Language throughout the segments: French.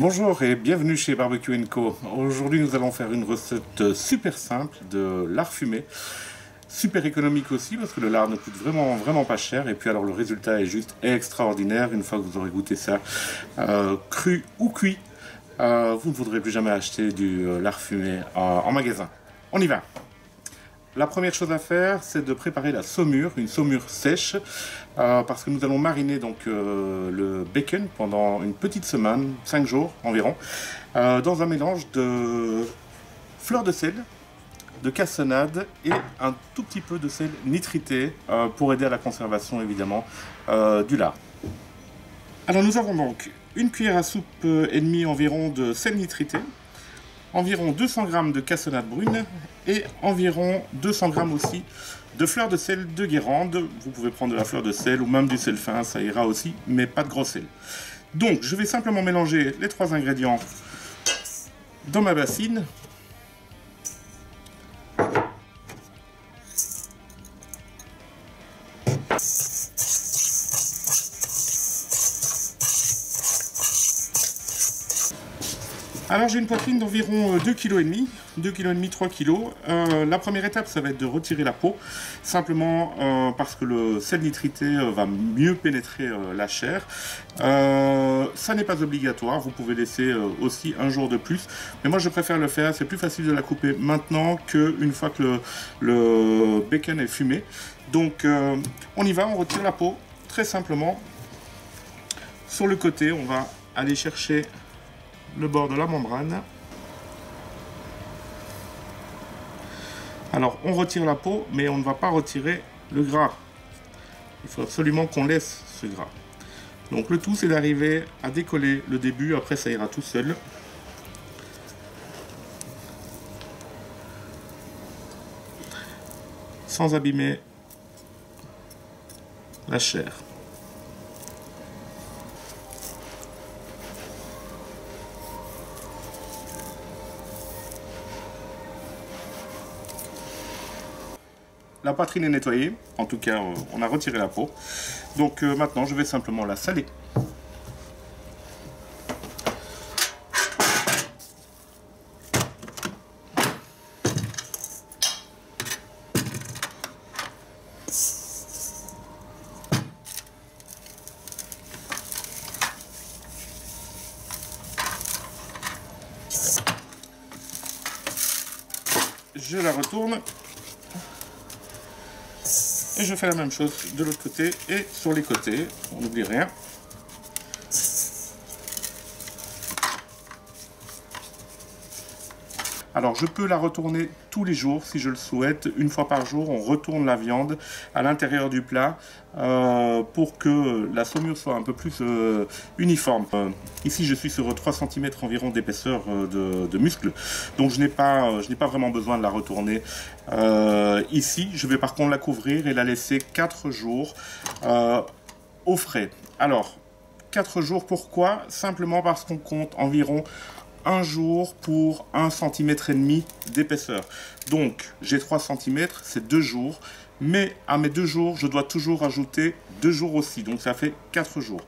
Bonjour et bienvenue chez Barbecue & Co. Aujourd'hui nous allons faire une recette super simple de lard fumé. Super économique aussi parce que le lard ne coûte vraiment pas cher. Et puis alors le résultat est juste extraordinaire. Une fois que vous aurez goûté ça cru ou cuit, vous ne voudrez plus jamais acheter du lard fumé en magasin. On y va! La première chose à faire, c'est de préparer la saumure, une saumure sèche, parce que nous allons mariner donc le bacon pendant une petite semaine, 5 jours environ, dans un mélange de fleur de sel, de cassonade et un tout petit peu de sel nitrité pour aider à la conservation évidemment du lard. Alors nous avons donc une cuillère à soupe et demie environ de sel nitrité, environ 200 g de cassonade brune et environ 200 g aussi de fleur de sel de Guérande. Vous pouvez prendre de la fleur de sel ou même du sel fin, ça ira aussi, mais pas de gros sel. Donc je vais simplement mélanger les trois ingrédients dans ma bassine. Alors j'ai une poitrine d'environ 2,5 kg, 2,5 kg, 3 kg. La première étape, ça va être de retirer la peau, simplement parce que le sel nitrité va mieux pénétrer la chair. Ça n'est pas obligatoire, vous pouvez laisser aussi un jour de plus. Mais moi je préfère le faire, c'est plus facile de la couper maintenant qu'une fois que le bacon est fumé. Donc on y va, on retire la peau très simplement. Sur le côté, on va aller chercher le bord de la membrane. Alors on retire la peau, mais on ne va pas retirer le gras. Il faut absolument qu'on laisse ce gras. Donc le tout c'est d'arriver à décoller le début, après ça ira tout seul. Sans abîmer la chair. La poitrine est nettoyée, en tout cas on a retiré la peau. Donc maintenant je vais simplement la saler. Je la retourne. Et je fais la même chose de l'autre côté et sur les côtés, on n'oublie rien. Alors je peux la retourner tous les jours si je le souhaite. Une fois par jour, on retourne la viande à l'intérieur du plat pour que la saumure soit un peu plus uniforme. Ici je suis sur 3 cm environ d'épaisseur de muscle, donc je n'ai pas vraiment besoin de la retourner ici. Je vais par contre la couvrir et la laisser 4 jours au frais. Alors 4 jours, pourquoi? Simplement parce qu'on compte environ un jour pour 1,5 cm d'épaisseur. Donc j'ai 3 cm, c'est 2 jours. Mais à mes 2 jours, je dois toujours ajouter 2 jours aussi. Donc ça fait 4 jours.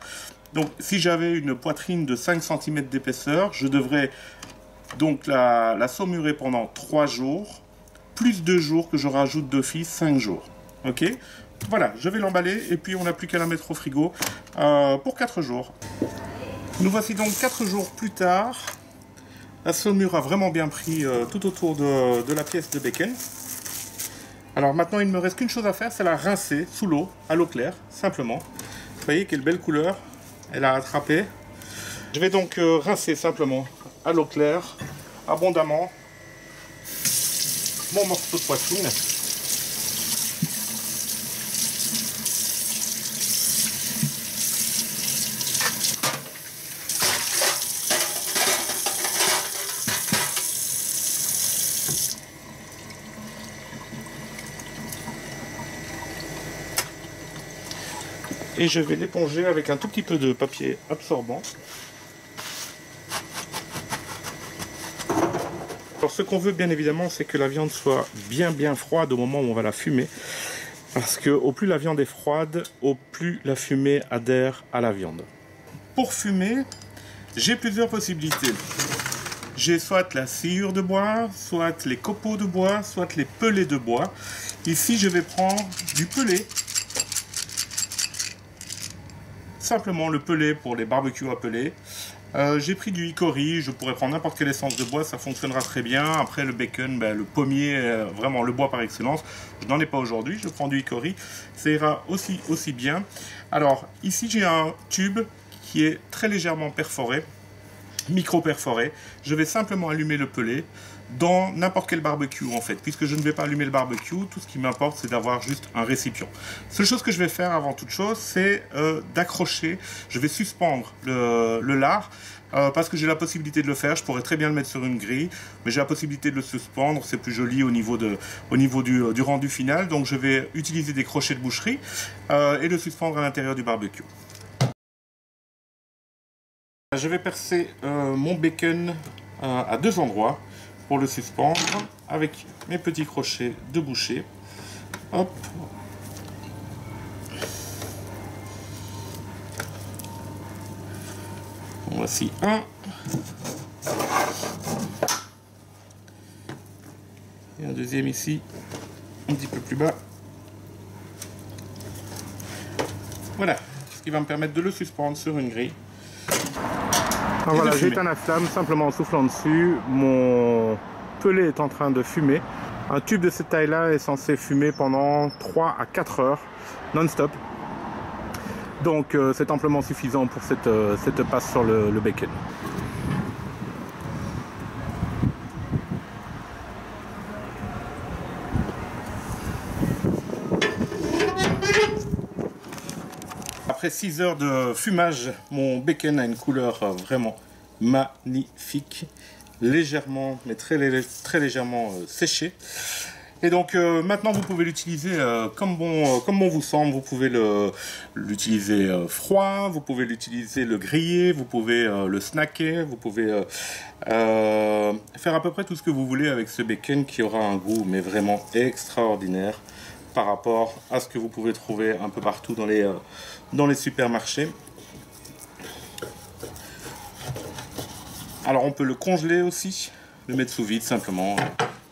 Donc si j'avais une poitrine de 5 cm d'épaisseur, je devrais donc la saumurer pendant 3 jours, plus 2 jours que je rajoute d'office, 5 jours. Ok? Voilà, je vais l'emballer et puis on n'a plus qu'à la mettre au frigo pour 4 jours. Nous voici donc 4 jours plus tard. La saumure a vraiment bien pris tout autour de la pièce de bacon. Alors maintenant, il ne me reste qu'une chose à faire, c'est la rincer sous l'eau, à l'eau claire, simplement. Vous voyez quelle belle couleur elle a attrapé. Je vais donc rincer simplement à l'eau claire, abondamment, mon morceau de poitrine. Et je vais l'éponger avec un tout petit peu de papier absorbant. Alors ce qu'on veut bien évidemment, c'est que la viande soit bien froide au moment où on va la fumer. Parce que au plus la viande est froide, au plus la fumée adhère à la viande. Pour fumer, j'ai plusieurs possibilités. J'ai soit la sciure de bois, soit les copeaux de bois, soit les pelets de bois. Ici, je vais prendre du pellet. Simplement le pellet pour les barbecues à pellet. J'ai pris du hickory, je pourrais prendre n'importe quelle essence de bois, ça fonctionnera très bien. Après le bacon, le pommier, vraiment le bois par excellence. Je n'en ai pas aujourd'hui, je prends du hickory, ça ira aussi bien. Alors ici j'ai un tube qui est très légèrement perforé, micro-perforé. Je vais simplement allumer le pellet dans n'importe quel barbecue en fait, puisque je ne vais pas allumer le barbecue, tout ce qui m'importe c'est d'avoir juste un récipient. Seule chose que je vais faire avant toute chose, c'est d'accrocher, je vais suspendre le lard, parce que j'ai la possibilité de le faire, je pourrais très bien le mettre sur une grille, mais j'ai la possibilité de le suspendre, c'est plus joli au niveau du rendu final, donc je vais utiliser des crochets de boucherie et le suspendre à l'intérieur du barbecue. Je vais percer mon bacon à deux endroits pour le suspendre avec mes petits crochets de boucher. Hop. Voici un. Et un deuxième ici, un petit peu plus bas. Voilà, ce qui va me permettre de le suspendre sur une grille. Voilà, j'éteins la flamme simplement en soufflant dessus. Mon pellet est en train de fumer. Un tube de cette taille-là est censé fumer pendant 3 à 4 heures non-stop. Donc c'est amplement suffisant pour cette passe sur le bacon. Après 6 heures de fumage, mon bacon a une couleur vraiment magnifique, légèrement, mais très légèrement séché. Et donc maintenant vous pouvez l'utiliser comme bon vous semble. Vous pouvez l'utiliser froid, vous pouvez l'utiliser le griller, vous pouvez le snacker, vous pouvez faire à peu près tout ce que vous voulez avec ce bacon qui aura un goût mais vraiment extraordinaire par rapport à ce que vous pouvez trouver un peu partout dans les supermarchés. Alors on peut le congeler aussi, le mettre sous vide simplement,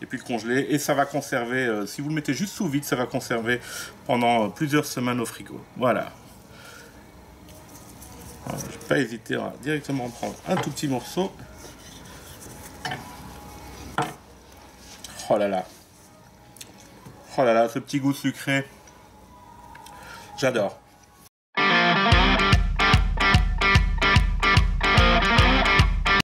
et puis le congeler, et ça va conserver, si vous le mettez juste sous vide, ça va conserver pendant plusieurs semaines au frigo. Voilà. Alors, je ne vais pas hésiter à directement prendre un tout petit morceau. Oh là là. Oh là là, ce petit goût sucré. J'adore.